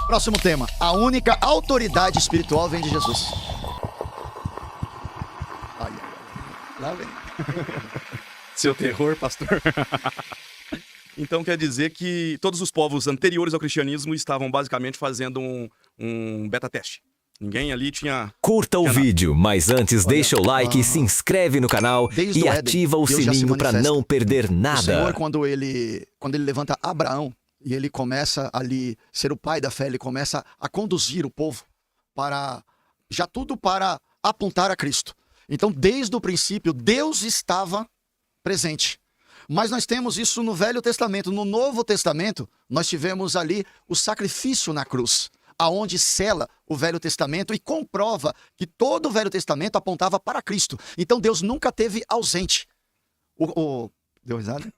Próximo tema. A única autoridade espiritual vem de Jesus. Ai, lá vem. Seu terror, pastor. Então quer dizer que todos os povos anteriores ao cristianismo estavam basicamente fazendo um beta teste. Ninguém ali tinha... Curta o vídeo, mas antes deixa o like, se inscreve no canal Desde e o Éden, ativa o Deus já se sininho para manifesta. não perder O Senhor, nada. quando ele levanta Abraão e ele começa ali ser o pai da fé, ele começa a conduzir o povo para já tudo para apontar a Cristo. Então, desde o princípio, Deus estava presente. Mas nós temos isso no Velho Testamento. No Novo Testamento, nós tivemos ali o sacrifício na cruz, aonde sela o Velho Testamento e comprova que todo o Velho Testamento apontava para Cristo. Então Deus nunca teve ausente. Deu risada?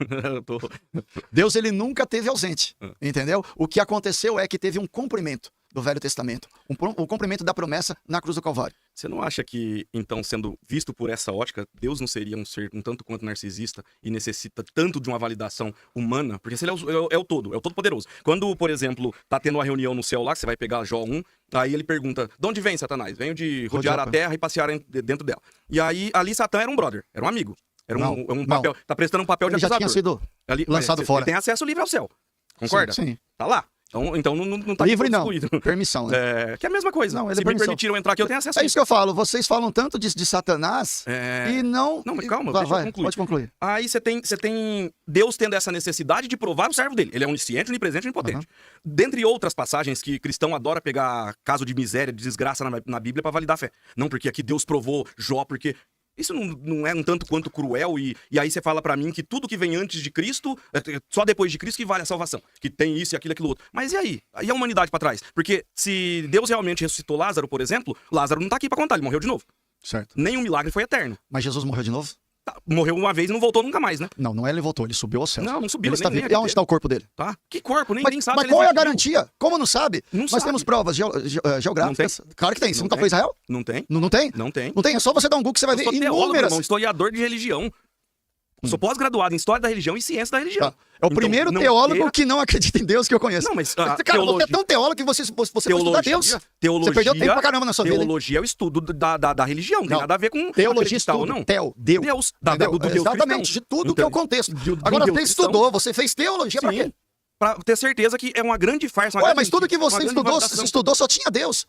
Deus, ele nunca teve ausente, entendeu? O que aconteceu é que teve um cumprimento do Velho Testamento, um cumprimento da promessa na cruz do Calvário. Você não acha que, então, sendo visto por essa ótica, Deus não seria um ser um tanto quanto narcisista e necessita tanto de uma validação humana? Porque se ele é o todo poderoso. Quando, por exemplo, tá tendo uma reunião no céu lá, que você vai pegar Jó 1, aí ele pergunta, de onde vem Satanás? Venho de rodear a terra e passear dentro dela. E aí, ali Satã era um brother, era um amigo. Era um papel, tá prestando um papel de Ele já acusador. tinha sido lançado fora. Ele tem acesso livre ao céu, concorda? Sim. Tá lá. Então não tá Livre não, excluído. permissão. Né? Que é a mesma coisa. Não, ele se é me permissão. permitiram entrar aqui, eu tenho acesso É isso que eu falo, vocês falam tanto de Satanás e não... Não, mas calma, vai, deixa eu concluir. Pode concluir. Aí você tem Deus tendo essa necessidade de provar o servo dele. Ele é onisciente, onipresente e onipotente. Dentre outras passagens que cristão adora pegar caso de miséria, de desgraça na Bíblia para validar a fé. Não porque aqui Deus provou Jó, porque... Isso não é um tanto quanto cruel e aí você fala pra mim que tudo que vem antes de Cristo, só depois de Cristo que vale a salvação. Que tem isso e aquilo outro. Mas e aí? E a humanidade pra trás? Porque se Deus realmente ressuscitou Lázaro, por exemplo, Lázaro não tá aqui pra contar, ele morreu de novo. Certo. Nenhum milagre foi eterno. Mas Jesus morreu de novo? Morreu uma vez e não voltou nunca mais, né? Não ele voltou, ele subiu ao céu. Não subiu. Ele está nem vivo. E onde está o corpo dele? Tá? Que corpo? Nem sabe. Mas qual é a garantia? Como não sabe? Não Nós sabe. temos provas geográficas. Claro que tem. Você nunca foi a Israel? Não tem. Não tem? Não tem. Não tem, é só você dar um Google que você vai ver Eu sou teólogo, inúmeras... irmão, historiador de religião. Sou pós-graduado em História da Religião e Ciência da Religião. É o Então, primeiro teólogo que não acredita em Deus que eu conheço. Não, mas Cara, teologia... você é tão teólogo que você foi estudar Deus. Teologia, você perdeu tempo pra caramba na sua vida. Teologia é o estudo da religião, não tem nada a ver com teologia, estudo, não. Deus. Deus. Do Deus exatamente, cristão. de tudo que é o contexto. Agora você estudou, você fez teologia pra quê? Pra ter certeza que é uma grande farsa. Ué, mas tudo que você estudou só tinha Deus.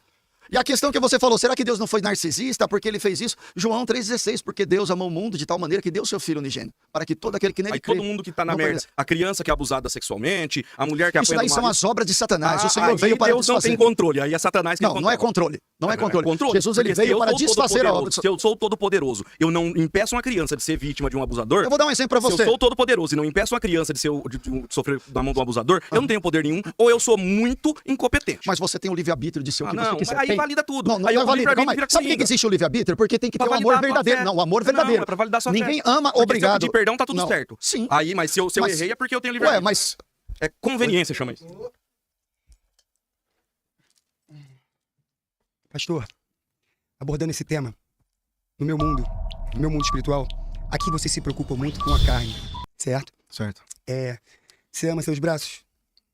E a questão que você falou, será que Deus não foi narcisista porque ele fez isso? João 3,16, porque Deus amou o mundo de tal maneira que deu seu filho unigênito, para que todo aquele que nele crê... Aí todo mundo que tá na merda, a criança que é abusada sexualmente, a mulher que isso daí são as obras de Satanás, o Senhor veio para Deus desfazer. não tem controle, aí é Satanás que Não é controle, não é controle. Jesus, ele Porque veio para desfazer a obra. Se eu sou todo poderoso, eu não impeço uma criança de ser vítima de um abusador... Eu vou dar um exemplo pra você. Se eu sou todo poderoso e não impeço uma criança de sofrer da mão de um abusador, eu não tenho poder nenhum, ou eu sou muito incompetente. Mas você tem o livre-arbítrio de ser o que você quiser. Aí valida tudo. Não é valida. Calma aí. Sabe por que existe o livre-arbítrio? Porque tem que ter o amor verdadeiro. Não, o amor verdadeiro. Não, é pra validar sua fé. Ninguém ama Porque obrigado. Se eu pedir perdão, tá tudo certo. Sim. Aí, mas se eu errei é porque eu tenho livre-arbítrio. Ué, mas... É conveniência, chama isso. Pastor, abordando esse tema, no meu mundo espiritual, aqui você se preocupa muito com a carne, certo? Certo. Você ama seus braços?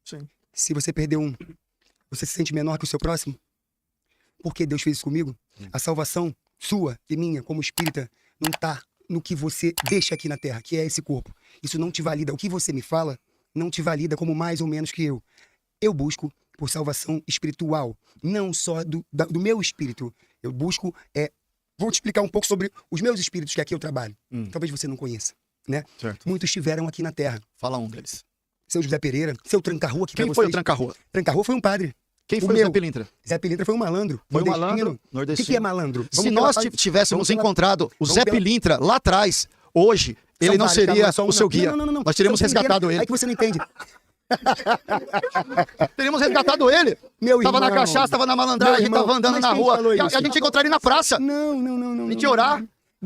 Sim. Se você perder um, você se sente menor que o seu próximo? Por que Deus fez isso comigo? A salvação sua e minha, como espírita, não tá no que você deixa aqui na terra, que é esse corpo. Isso não te valida. O que você me fala não te valida como mais ou menos que eu. Eu busco por salvação espiritual, não só do meu espírito. Eu busco, vou te explicar um pouco sobre os meus espíritos que aqui eu trabalho. Talvez você não conheça, né? Certo. Muitos estiveram aqui na terra. Fala um deles. Seu José Pereira, seu tranca-rua aqui pra Quem vocês. foi o tranca-rua? Tranca-rua foi um padre. Quem foi o Zé Pilintra? Zé Pilintra foi um malandro. Foi um nordestino. malandro O nordestino. que é malandro? Se nós tivéssemos encontrado o Zé Pilintra lá atrás, hoje, ele não seria o seu guia. Não. Nós teríamos resgatado ele. É que você não entende. Teríamos resgatado ele. Meu Tava irmão. na cachaça, tava na malandragem, Meu irmão, tava andando mas na quem rua. falou E a isso? gente encontrar ele na praça. Não. A gente ia orar.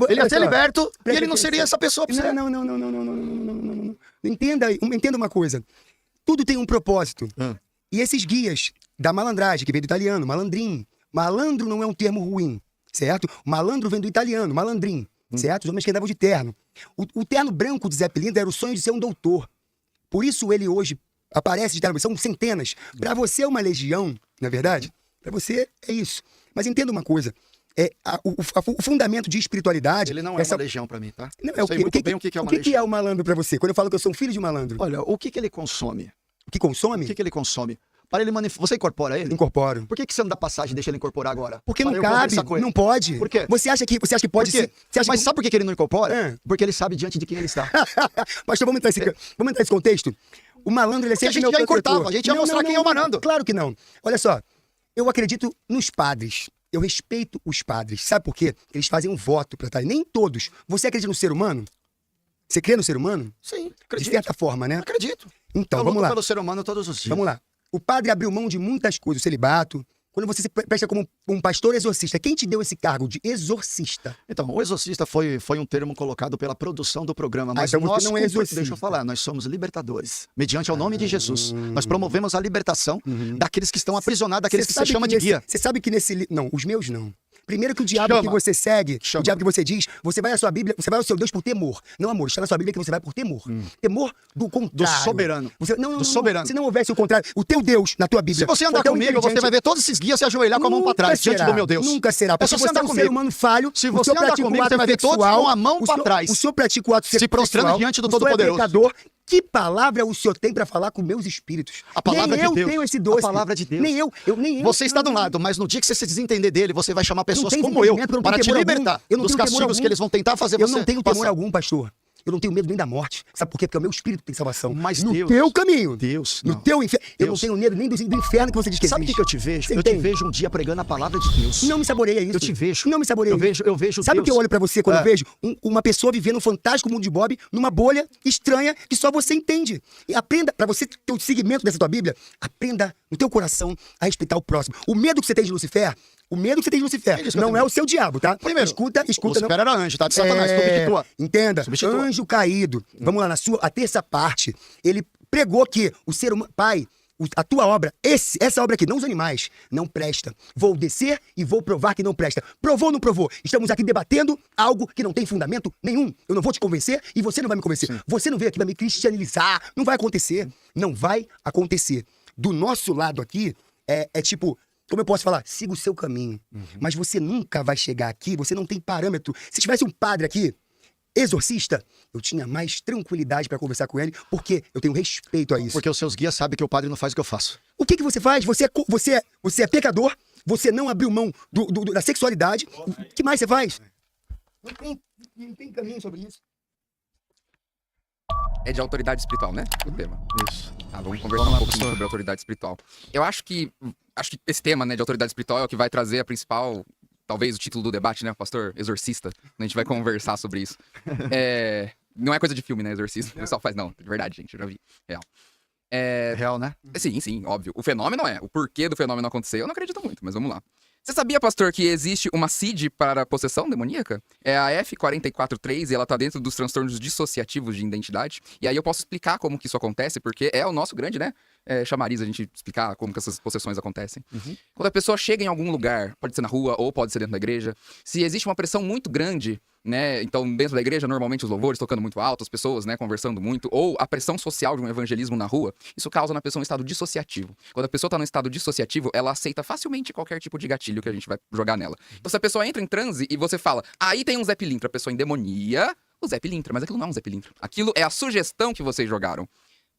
Ele ia ser liberto e ele não seria essa pessoa pra você. Não. Entenda uma coisa. Tudo tem um propósito. E esses guias da malandragem, que veio do italiano, malandrim. Malandro não é um termo ruim, certo? Malandro vem do italiano, malandrim, certo? Os homens que andavam de terno. O terno branco de Zé Pilintra era o sonho de ser um doutor. Por isso ele hoje aparece de terno, são centenas. Para você é uma legião, não é verdade? Para você é isso. Mas entenda uma coisa, o fundamento de espiritualidade... Ele não é uma legião pra mim, tá? Não, Eu sei muito bem o que é uma legião. O que é o malandro pra você? Quando eu falo que eu sou um filho de malandro. Olha, o que ele consome? O que consome? O que ele consome? Para ele Você incorpora ele? Incorporo. Por que você não dá passagem e deixa ele incorporar agora? Porque Para não eu cabe, conversar com ele. não pode. Por quê? Você acha que pode Por quê? ser... Você acha Mas que... sabe por que ele não incorpora? É. Porque ele sabe diante de quem ele está. Pastor, vamos entrar nesse contexto? O malandro, ele é Porque a sempre gente meu já encurtava, protetor. a gente ia mostrar quem é o malandro. Claro que não. Olha só, eu acredito nos padres. Eu respeito os padres. Sabe por quê? Eles fazem um voto para estar. Nem todos. Você acredita no ser humano? Você crê no ser humano? Sim, De acredito. certa forma, né? Acredito. Então, Eu vamos luto lá. pelo ser humano todos os dias. Vamos lá. O padre abriu mão de muitas coisas, o celibato. Quando você se presta como um pastor exorcista, quem te deu esse cargo de exorcista? Então, o exorcista foi um termo colocado pela produção do programa, mas então você nós não é exorcista. deixa eu falar, nós somos libertadores. Mediante ao nome de Jesus, nós promovemos a libertação daqueles que estão aprisionados, daqueles que você chama de guia. Você sabe que nesse... Não, os meus não. Primeiro que o diabo Chama. que você segue, Chama. o diabo que você diz, você vai à sua Bíblia, você vai ao seu Deus por temor. Não amor, está na sua Bíblia que você vai por temor. Temor do contrário. Do soberano. Você, não, Do soberano. Se não houvesse o contrário, o teu Deus na tua Bíblia. Se você andar for tão comigo, você inteligente, vai ver todos esses guias se ajoelhar com a mão para trás, nunca diante será, do meu Deus. Nunca será, É porque só você você andar é um ser comigo. humano falho. Se o você senhor andar pratica o comigo, ato você vai ver todos sexual, com a mão o pra senhor- trás, O senhor pratica o ato se prostrando sexual, diante do o senhor Todo-Poderoso. é pecador. Que palavra o senhor tem para falar com meus espíritos? A palavra Nem de eu Deus. tenho esse doce. A palavra de Deus. Nem eu. Você está de um lado, mas no dia que você se desentender dele, você vai chamar pessoas tem como eu entendimento, eu não para tenho te temor libertar algum. Eu não dos tenho temor castigos algum. que eles vão tentar fazer Eu você não tenho temor passar. algum, pastor. Eu não tenho medo nem da morte. Sabe por quê? Porque o meu espírito tem salvação. Mas no Deus- teu caminho. Deus, No não. teu inferno. Eu não Deus. tenho medo nem do inferno que você diz que Sabe o existe. que eu te vejo? Você Eu te entende? vejo um dia pregando a palavra de Deus. Não me saboreia isso. Eu te vejo. Não me saboreia isso. Eu vejo Sabe o Deus. que eu olho pra você quando É. eu vejo? Uma pessoa vivendo um fantástico mundo de Bob numa bolha estranha que só você entende. E aprenda, pra você ter o segmento dessa tua Bíblia, aprenda no teu coração a respeitar o próximo. O medo que você tem de Lucifer, isso que eu não tenho. é o seu diabo, tá? Primeiro, escuta. Lucifer não. era anjo, tá? De Satanás, substitua. Entenda. Substitua. Anjo caído. Vamos lá, a terça parte, ele pregou que o ser humano... Pai, a tua obra, essa obra aqui, não os animais, não presta. Vou descer e vou provar que não presta. Provou ou não provou? Estamos aqui debatendo algo que não tem fundamento nenhum. Eu não vou te convencer e você não vai me convencer. Sim. Você não veio aqui para me cristianizar. Não vai acontecer. Não vai acontecer. Do nosso lado aqui, é tipo... Como eu posso falar? Siga o seu caminho. Mas você nunca vai chegar aqui, você não tem parâmetro. Se tivesse um padre aqui, exorcista, eu tinha mais tranquilidade para conversar com ele, porque eu tenho respeito a isso. Porque os seus guias sabem que o padre não faz o que eu faço. O que você faz? Você é pecador, você não abriu mão da sexualidade. O que mais você faz? Não tem caminho sobre isso. É de autoridade espiritual, né? O tema. Isso. Tá, vamos conversar um pouquinho sobre autoridade espiritual. Eu acho que esse tema, né, de autoridade espiritual é o que vai trazer a principal, talvez o título do debate, né, pastor exorcista. A gente vai conversar sobre isso. Não é coisa de filme, né, exorcista. O pessoal faz, não, de verdade, gente, eu já vi. Real. É real, né? Sim, óbvio. O fenômeno o porquê do fenômeno acontecer, eu não acredito muito, mas vamos lá. Você sabia, pastor, que existe uma CID para possessão demoníaca? É a F443 e ela tá dentro dos transtornos dissociativos de identidade. E aí eu posso explicar como que isso acontece, porque é o nosso grande, né, chamariz a gente explicar como que essas possessões acontecem. Quando a pessoa chega em algum lugar, pode ser na rua ou pode ser dentro da igreja, se existe uma pressão muito grande, né, então dentro da igreja normalmente os louvores tocando muito alto, as pessoas, né, conversando muito, ou a pressão social de um evangelismo na rua, isso causa na pessoa um estado dissociativo. Quando a pessoa tá num estado dissociativo, ela aceita facilmente qualquer tipo de gatilho que a gente vai jogar nela. Então se a pessoa entra em transe e você fala, aí tem um Zé Pilintra, a pessoa endemonia o Zé Pilintra, mas aquilo não é um Zé Pilintra. Aquilo é a sugestão que vocês jogaram.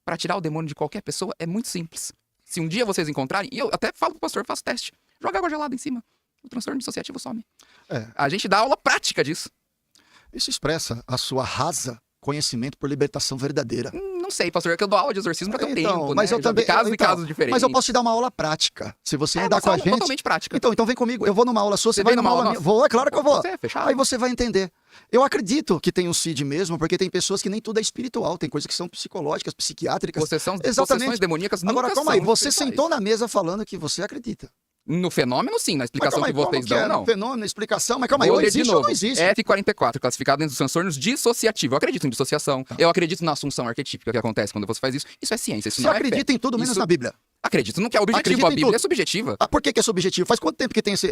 Pra tirar o demônio de qualquer pessoa é muito simples. Se um dia vocês encontrarem, e eu até falo pro pastor, faço teste, joga água gelada em cima, o transtorno dissociativo some. A gente dá aula prática disso. Isso expressa a sua rasa conhecimento por libertação verdadeira. Não sei, pastor, é que eu dou aula de exorcismo pra ter um tempo, mas né? eu Já vi também, casos e casos diferentes. Mas eu posso te dar uma aula prática. Se você andar com a gente. Totalmente prática. Então vem comigo. Eu vou numa aula sua, você vai vem numa aula minha. nossa? Vou, é claro que eu vou. Você é fechado. Aí você vai entender. Eu acredito que tem um CID mesmo, porque tem pessoas que nem tudo é espiritual, tem coisas que são psicológicas, psiquiátricas. Possessões demoníacas nunca Agora, calma aí, são você espirituais. sentou na mesa falando que você acredita. No fenômeno, sim. Na explicação Mas que calma aí, vocês como dão, que é? não. Fenômeno, explicação, mas calma aí, Vou ou ler de existe ou novo. não existe? F44, classificado dentro dos transtornos dissociativos. Eu acredito em dissociação. Eu acredito na assunção arquetípica que acontece quando você faz isso. Isso é ciência, isso Você não é acredita fé. em tudo menos Isso- na Bíblia. Acredito, não que é objetivo, Acredita a em Bíblia tudo. é subjetiva. Ah, por que é subjetivo? Faz quanto tempo que tem esse...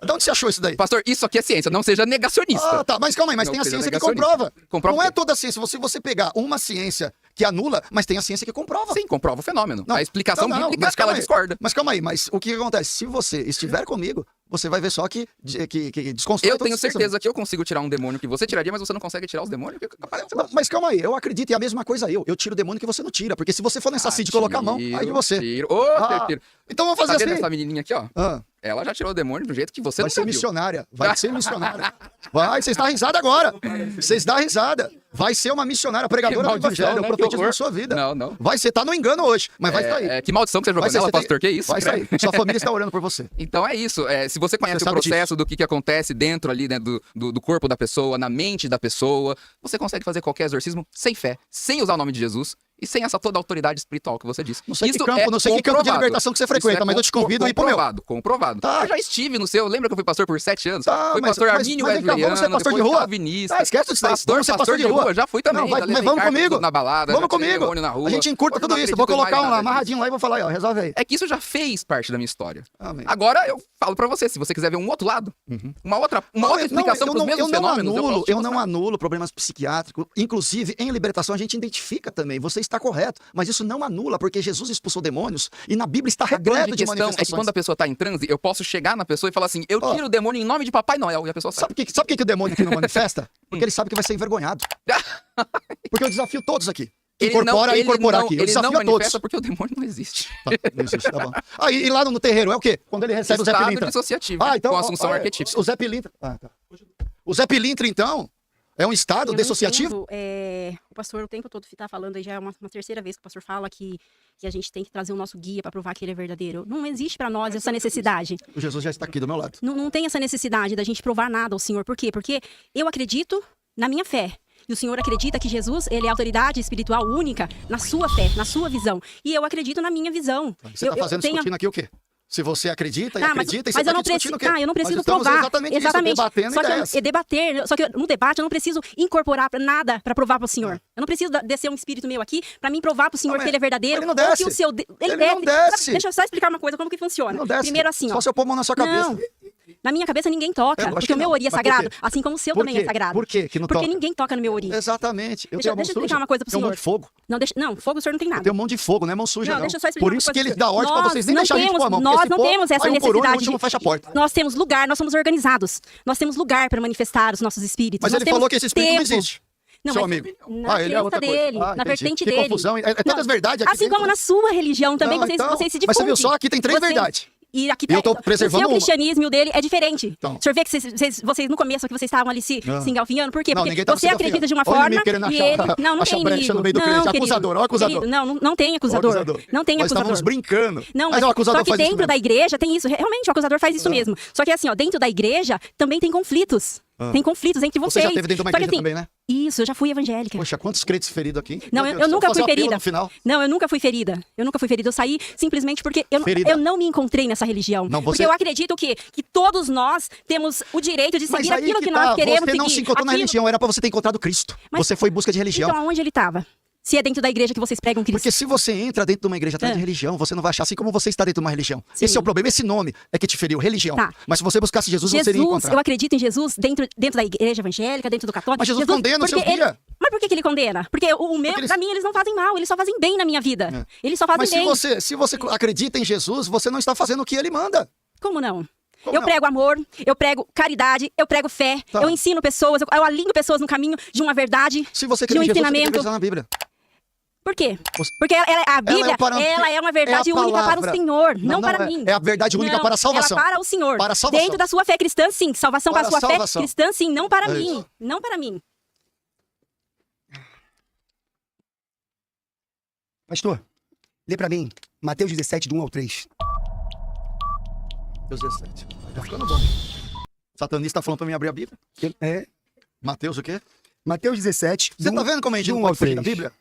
De onde você achou isso daí? Pastor, isso aqui é ciência, não seja negacionista. Ah, tá, mas calma aí, mas Não tem a seja ciência que negacionista. comprova. Comprova Não o é quê? toda a ciência. Se você pegar uma ciência que anula, mas tem a ciência que comprova. Sim, comprova o fenômeno. Não, A explicação não, bíblica mas que ela calma aí. discorda. Mas calma aí, mas o que acontece? Se você estiver comigo, você vai ver só que desconstrói Eu todo tenho esse pensamento. certeza que eu consigo tirar um demônio que você tiraria, mas você não consegue tirar os demônios que aparecem lá. Não, mas calma aí, eu acredito, e a mesma coisa eu. Eu tiro o demônio que você não tira. Porque se você for nessa CID e colocar a mão, aí de você. Tiro. Ô, Ah, tiro. Então vamos Tá fazer vendo assim. essa menininha aqui, ó? Ah, Ela já tirou o demônio do jeito que você vai não ser viu. missionária. Vai ser missionária. Vai, vocês dão risada agora. Vocês dão risada. Vai ser uma missionária, pregadora do maldição, evangelho. né? Eu Que profetizo horror. na sua vida. Não, não. Vai ser, tá no engano hoje, mas vai sair. Que maldição que você jogou Vai ser, nela, você tem- pastor? Que isso? Vai sair. Sua família está orando por você. Então é isso. Se você conhece Você o sabe processo do que acontece dentro ali, né, do corpo da pessoa, na mente da pessoa, você consegue fazer qualquer exorcismo sem fé, sem usar o nome de Jesus e sem essa toda autoridade espiritual que você disse. Não sei que Isso campo, é não sei que campo de comprovado. libertação que você Isso frequenta, mas eu te convido a ir pro meu. Comprovado. Tá. Eu já estive no seu, lembra que eu fui pastor por 7 anos? Tá, fui mas- pastor mas- Armínio mas vem cá, Wesleyano, vamos ser pastor de depois rua? calvinista. Ah, esquece disso daí. Pastor, Vamos ser pastor de rua. Já fui também. Não, vai, já mas levei vamos carta comigo. na balada, Vamos já tirei comigo. demônio na rua. A gente encurta Eu não tudo isso. Eu vou acredito em mais colocar um nada disso. amarradinho lá e vou falar, aí, ó, resolve aí. É que isso já fez parte da minha história. Amém. Agora eu falo pra você, se você quiser ver um outro lado, uma outra explicação pros mesmos fenômenos, eu não anulo problemas psiquiátricos. Inclusive, em libertação, a gente identifica também. Você está correto. Mas isso não anula, porque Jesus expulsou demônios e na Bíblia está A repleto grande de questão é que manifestações. quando a pessoa tá em transe, eu posso chegar na pessoa e falar assim, eu Ó. tiro o demônio em nome de Papai Noel, e a pessoa sabe. Sabe o que o demônio aqui não manifesta? Porque ele sabe que vai ser envergonhado. Porque eu desafio todos aqui. Incorporar aqui. Eu Ele não desafio a todos. manifesta porque o demônio não existe. Tá, não existe, tá bom. Aí, e lá no terreiro, é o quê? Quando ele recebe o Zé Estado Pilintra. dissociativo, Então, com assunção ó, arquetípica. O Zé Pilintra. Ah, tá. O Zé Pilintra, então, é um estado Eu não dissociativo? entendo, o pastor o tempo todo tá falando, aí já é uma terceira vez que o pastor fala que a gente tem que trazer o nosso guia para provar que ele é verdadeiro. Não existe para nós essa necessidade. O Jesus já está aqui do meu lado. Não tem essa necessidade da gente provar nada ao Senhor. Por quê? Porque eu acredito na minha fé. E o Senhor acredita que Jesus, ele é a autoridade espiritual única na sua fé, na sua visão. E eu acredito na minha visão. Você está fazendo discutindo aqui o quê? Se você acredita e Tá, acredita, e você mas tá eu não aqui discutindo o quê? preciso, eu não preciso Nós estamos provar. exatamente isso, debatendo Só que ideias. só que no debate eu não preciso incorporar nada para provar para o Senhor. Eu não preciso descer um espírito meu aqui para mim provar para o Senhor Não, mas que ele é verdadeiro. ele não ou que desce. o seu ele Ele não desce. Deixa eu só explicar uma coisa como que funciona. Não desce. Primeiro assim, ó. Só se eu pôr a mão na sua cabeça. Não. Na minha cabeça ninguém toca, Eu acho porque que o meu não. ori é Mas por sagrado, quê? assim como o seu Por também quê? é sagrado. Por quê que não Porque toca? ninguém toca no meu ori. Exatamente. Eu Deixa tenho a mão eu explicar suja. uma coisa pro Tem um senhor. monte de fogo. Não, fogo o senhor não tem nada. Tem um monte de fogo, não é mão suja, não. Deixa eu só explicar Por uma isso que coisa ele pra dá ordem pra Nós vocês nem não deixarem a gente pôr a mão. nós porque se não pôr, temos essa aí um por um, necessidade. o último fecha a porta. Nós temos lugar, nós somos organizados. Nós temos lugar para manifestar os nossos espíritos. Mas Nós ele temos falou que esse espírito não tempo. existe. Não, Seu mas amigo. na Ele é crença outra coisa. dele, na Entendi. vertente Que dele. confusão. É todas as verdades aqui Assim dentro. como na sua religião também, Não, vocês então, se difundem. mas você viu só, aqui tem três verdades. E aqui E eu tô preservando o seu uma. cristianismo e o dele é diferente. Então. O senhor vê que vocês no começo que vocês estavam ali se engalfinhando. Por quê? Não, Porque ninguém tá você acredita de uma Olha o forma inimigo querendo e achar- ele... Não achar tem brecha inimigo. no meio do crente. Não, querido. Acusador, ó, acusador. Querido, não tem acusador. Não tem Nós acusador. estávamos brincando. Não, mas o acusador só que faz isso dentro mesmo. da igreja tem isso. Realmente, o acusador faz isso mesmo. Só que assim, ó, dentro da igreja também tem conflitos. Tem conflitos entre Você vocês. já teve dentro de uma Só que, igreja também, né? Isso, eu já fui evangélica. Poxa, quantos crentes feridos aqui? Não, Meu eu Deus, nunca fazer fui um apelo ferida. no final. Não, eu nunca fui ferida. Eu nunca fui ferida. Eu saí simplesmente porque Ferida. eu não me encontrei nessa religião. Não, Porque eu acredito que todos nós temos o direito de Mas seguir aí aquilo que que nós tá, queremos você seguir. não se encontrou na Aquilo- religião, era pra você ter encontrado Cristo. Mas- Você foi em busca de religião. Então, aonde ele estava? Se é dentro da igreja que vocês pregam Cristo. Porque se você entra dentro de uma igreja atrás de religião, você não vai achar assim como você está dentro de uma religião. Sim. Esse é o problema, esse nome é que te feriu, religião. Tá. Mas se você buscasse Jesus, você iria Jesus, encontrar. eu acredito em Jesus dentro da igreja evangélica, dentro do católico. Mas Jesus condena os porque seus guia. Mas por que ele condena? Porque o meu, Porque eles- pra mim, eles não fazem mal, eles só fazem bem na minha vida. Eles só fazem Mas bem. se você acredita em Jesus, você não está fazendo o que ele manda. Como não? Como Eu não? prego amor, eu prego caridade, eu prego fé, Tá. eu ensino pessoas, eu alinho pessoas no caminho de uma verdade, Se você de crê um em Jesus, você tem que ensinamento. acreditar na Bíblia. Por quê? Você- Porque a Bíblia, parâmetro- é uma verdade é a única para palavra. o Senhor, não para é, mim. É a verdade única Não, para a salvação. Ela para o Senhor. Para a salvação. Dentro da sua fé cristã, sim. Salvação para a Para sua a salvação. fé cristã, sim. Não para É mim. isso. Não para mim. Pastor, lê pra mim Mateus 17, do 1 ao 3. Deus 17. Tá ficando bom. O satanista tá falando pra mim abrir a Bíblia. É, Mateus o quê? Mateus 17, Você tá vendo como a gente não pode fugir da Bíblia?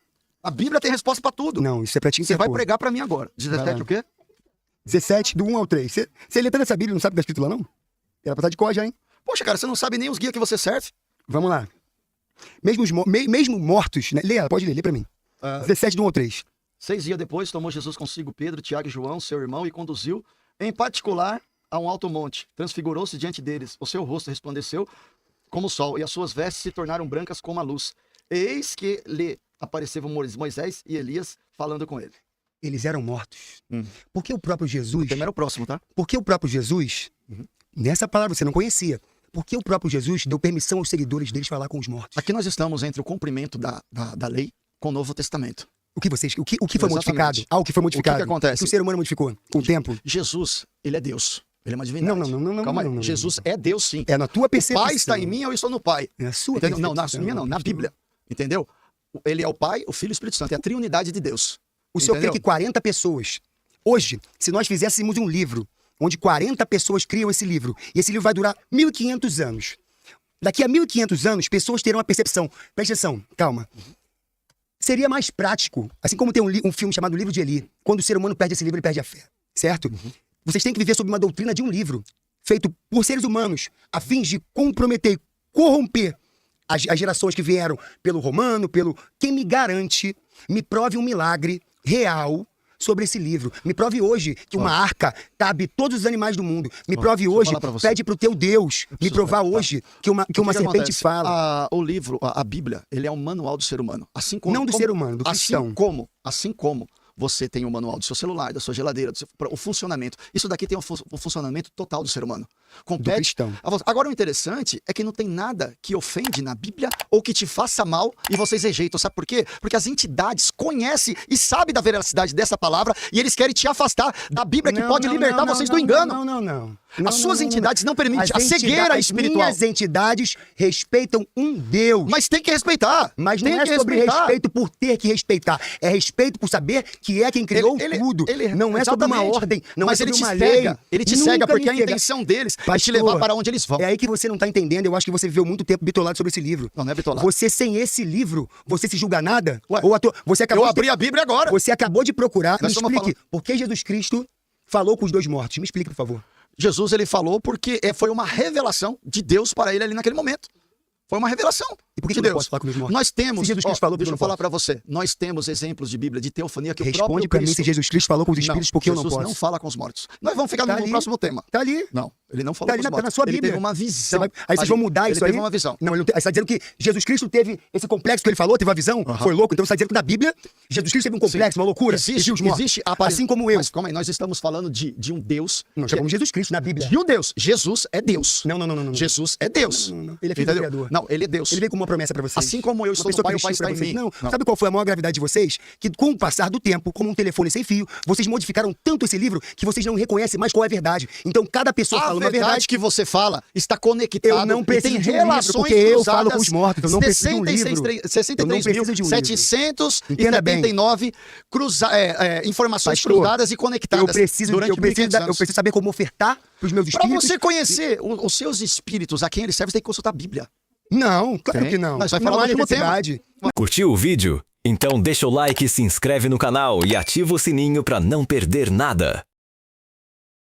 A Bíblia tem resposta pra tudo. Não, isso é pra ti Você vai interpor. pregar pra mim agora. Vai 17 lá. o quê? 17, do 1 ao 3. Você lê toda essa Bíblia e não sabe o que tá escrito lá, não? Era pra estar de cor já, hein? Poxa, cara, você não sabe nem os guias que você serve. Vamos lá. Mesmo mortos, né? Lê, pode ler pra mim. 17, do 1 ao 3. 6 dias depois, tomou Jesus consigo Pedro, Tiago e João, seu irmão, e conduziu, em particular, a um alto monte. Transfigurou-se diante deles. O seu rosto resplandeceu como o sol, e as suas vestes se tornaram brancas como a luz. Eis que lhe apareceram Moisés e Elias falando com ele. Eles eram mortos. Porque o próprio Jesus... O tema era o próximo, tá? Porque o próprio Jesus... Nessa palavra você não conhecia. Porque o próprio Jesus deu permissão aos seguidores deles falar com os mortos. Aqui nós estamos entre o cumprimento da lei com o Novo Testamento. O que foi Exatamente. modificado? O que foi modificado? O que acontece? O que o ser humano modificou com o tempo? Jesus, ele é Deus. Ele é uma divindade. Não. Calma aí. não. Jesus é Deus, sim. É na tua O percepção. Pai está em mim, eu estou no Pai. É a sua Entendeu? Não, na percepção. minha não, na Bíblia. Entendeu? Ele é o Pai, o Filho e o Espírito Santo. É a triunidade de Deus. O senhor crê Entendeu? que 40 pessoas... Hoje, se nós fizéssemos um livro onde 40 pessoas criam esse livro, e esse livro vai durar 1.500 anos. Daqui a 1.500 anos, pessoas terão uma percepção. Presta atenção, calma. Seria mais prático, assim como tem um filme chamado Livro de Eli, quando o ser humano perde esse livro, ele perde a fé, certo? Vocês têm que viver sob uma doutrina de um livro, feito por seres humanos, a fim de comprometer e corromper as gerações que vieram pelo romano, pelo... Quem me garante, me prove um milagre real sobre esse livro. Me prove hoje que uma arca cabe todos os animais do mundo. Me prove hoje, falar pra você. pede pro teu Deus me provar hoje que uma O que serpente acontece? fala. O livro, a Bíblia, ele é um manual do ser humano. Assim como, Não do ser humano, do cristão. Assim como você tem o manual do seu celular, da sua geladeira, o funcionamento. Isso daqui tem o funcionamento total do ser humano. Compete cristão. a você. Agora, o interessante é que não tem nada que ofende na Bíblia ou que te faça mal e vocês rejeitam. Sabe por quê? Porque as entidades conhecem e sabem da veracidade dessa palavra e eles querem te afastar da Bíblia que pode libertar vocês do engano. Não. As suas entidades não permitem a cegueira espiritual. Minhas entidades respeitam um Deus. Mas tem que respeitar. Mas não tem é que sobre respeitar. respeito por ter que respeitar. É respeito por saber que é quem criou tudo. Não é sobre uma exatamente. ordem, não Mas é ele sobre te uma cega. lei. Ele te Nunca cega porque me a cega. intenção deles é te Pastor, levar para onde eles vão. É aí que você não tá entendendo. Eu acho que você viveu muito tempo bitolado sobre esse livro. Não é bitolado. Você sem esse livro, você se julga nada? Ué, Ou você acabou Eu de ter- abri a Bíblia agora. Você acabou de procurar. Nós Me estamos explique. falando- Por que Jesus Cristo falou com os dois mortos? Me explique, por favor. Jesus, ele falou porque foi uma revelação de Deus para ele ali naquele momento. Foi uma revelação E por que de eu não Deus. posso falar com os mortos? Nós temos, Se Jesus Cristo falou, por que deixa eu eu não falar posso? para você. Nós temos exemplos de Bíblia, de teofonia que o Responde próprio pra mim Cristo... se Jesus Cristo falou com os espíritos, porque eu não Jesus posso. não fala com os mortos. Nós vamos ficar Tá no ali. próximo tema. Tá ali. Não, ele não falou Tá ali com os tá mortos. na sua Ele Bíblia. teve uma visão. Aí vocês vão mudar ele isso aí? teve uma visão. Não, você está dizendo que Jesus Cristo teve esse complexo que ele falou, teve uma visão? Foi louco? Então você está dizendo que na Bíblia, Jesus Cristo teve um complexo, uma loucura? e viu os mortos. Existe Assim como eu. Mas calma aí, nós estamos falando de um Deus... Não, chamamos Jesus Cristo na Bíblia. De um Deus. Jesus é Deus. Não. Jesus é Deus. Não. Ele é filho do Entendeu? Criador. Não, ele é Deus. Ele veio com uma promessa pra vocês. Assim como eu Uma estou no pessoa Pai, que o Pai vestiu está em pra vocês. mim. Não. Sabe qual foi a maior gravidade de vocês? Que com o passar do tempo, como um telefone sem fio, vocês modificaram tanto esse livro que vocês não reconhecem mais qual é a verdade. Então cada pessoa A fala uma verdade verdade. que você fala está conectado. Eu não preciso e tem de um livro, relações porque eu cruzadas. falo com os mortos, eu não preciso de um livro. Eu não preciso de um livro. 63.779 informações Pastor, cruzadas e conectadas Eu preciso durante 1.500 anos. saber como ofertar pros meus Para espíritos. você conhecer os seus espíritos, a quem eles servem, você tem que consultar a Bíblia. Não, claro Tem. que não. Nós vai não falar há no último tema. necessidade. Curtiu o vídeo? Então deixa o like, se inscreve no canal e ativa o sininho para não perder nada.